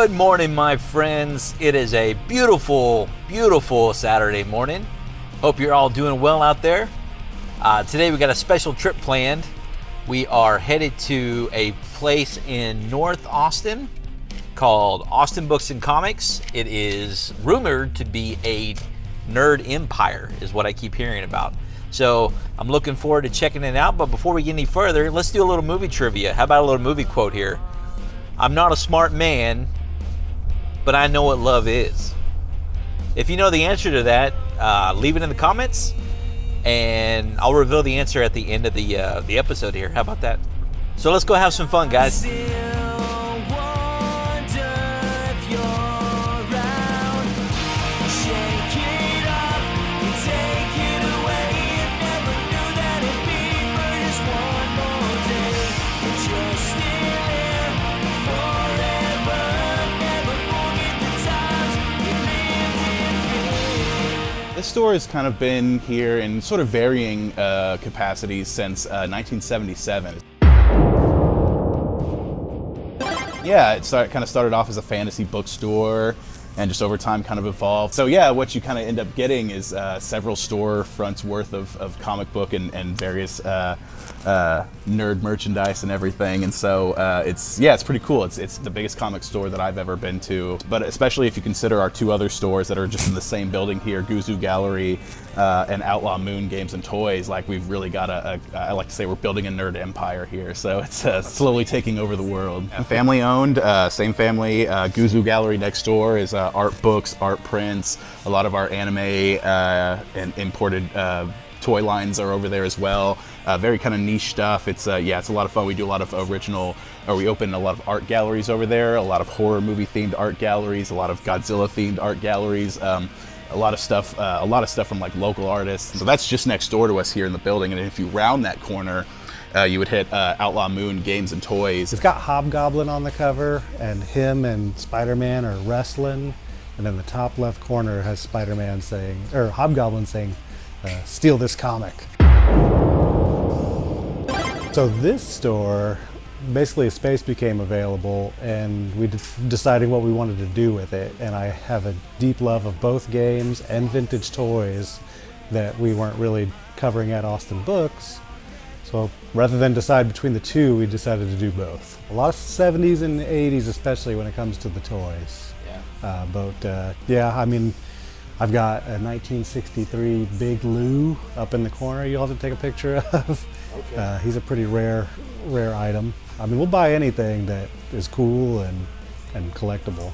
Good morning, my friends. It is a beautiful, beautiful Saturday morning. Hope you're all doing well out there. Today we got a special trip planned. We are headed to a place in North Austin called Austin Books and Comics. It is rumored to be a nerd empire, is what I keep hearing about. So I'm looking forward to checking it out. But before we get any further, let's do a little movie trivia. How about a little movie quote here? I'm not a smart man, but I know what love is. If you know the answer to that, leave it in the comments, and I'll reveal the answer at the end of the episode here. How about that? So let's go have some fun, guys. This store has kind of been here in sort of varying capacities since 1977. Yeah, it kind of started off as a fantasy bookstore and just over time kind of evolved. So yeah, what you kind of end up getting is several storefronts worth of comic book and various nerd merchandise and everything. And so it's pretty cool. It's the biggest comic store that I've ever been to. But especially if you consider our two other stores that are just in the same building here, Guzu Gallery and Outlaw Moon Games and Toys, like we've really got I like to say we're building a nerd empire here. So it's slowly taking over the world. Family owned, same family. Guzu Gallery next door is art books, art prints. A lot of our anime and imported toy lines are over there as well. Very kind of niche stuff. It's a lot of fun. We do a lot of we open a lot of art galleries over there, a lot of horror movie themed art galleries, a lot of Godzilla themed art galleries, a lot of stuff from like local artists. So that's just next door to us here in the building. And if you round that corner, you would hit Outlaw Moon Games and Toys. It's got Hobgoblin on the cover, and him and Spider-Man are wrestling. And then the top left corner has Spider-Man Hobgoblin saying, steal this comic. So this store, basically a space became available and we deciding what we wanted to do with it. And I have a deep love of both games and vintage toys that we weren't really covering at Austin Books. So rather than decide between the two, we decided to do both. A lot of 70s and 80s, especially when it comes to the toys. I've got a 1963 Big Lou up in the corner you'll have to take a picture of. Okay. He's a pretty rare item. I mean, we'll buy anything that is cool and collectible.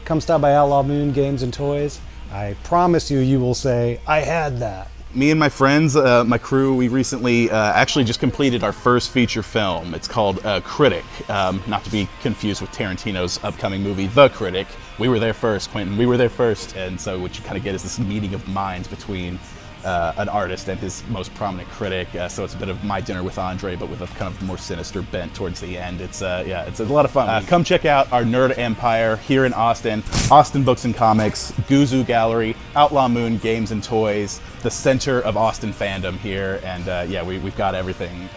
Come stop by Outlaw Moon Games and Toys. I promise you will say, I had that. Me and my friends, my crew, we recently actually just completed our first feature film. It's called Critic, not to be confused with Tarantino's upcoming movie, The Critic. We were there first, Quentin, we were there first. And so what you kind of get is this meeting of minds between an artist and his most prominent critic. So it's a bit of My Dinner with Andre, but with a kind of more sinister bent towards the end. It's a lot of fun. Come check out our nerd empire here in Austin. Austin Books and Comics, Guzu Gallery, Outlaw Moon Games and Toys, the center of Austin fandom here. And we've got everything.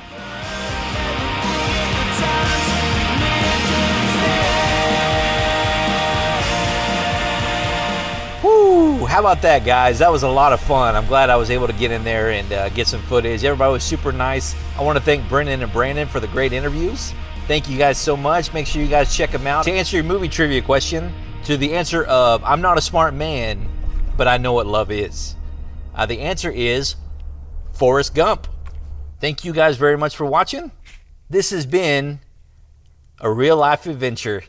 Woo! How about that, guys? That was a lot of fun. I'm glad I was able to get in there and get some footage. Everybody was super nice. I want to thank Brendan and Brandon for the great interviews. Thank you guys so much. Make sure you guys check them out. To answer your movie trivia question, to the answer of I'm not a smart man, but I know what love is. The answer is Forrest Gump. Thank you guys very much for watching. This has been a real life adventure.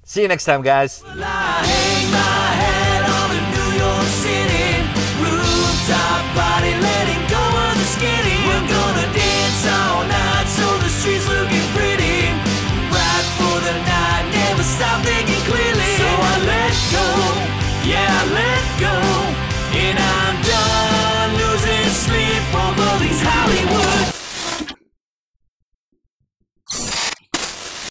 See you next time, guys.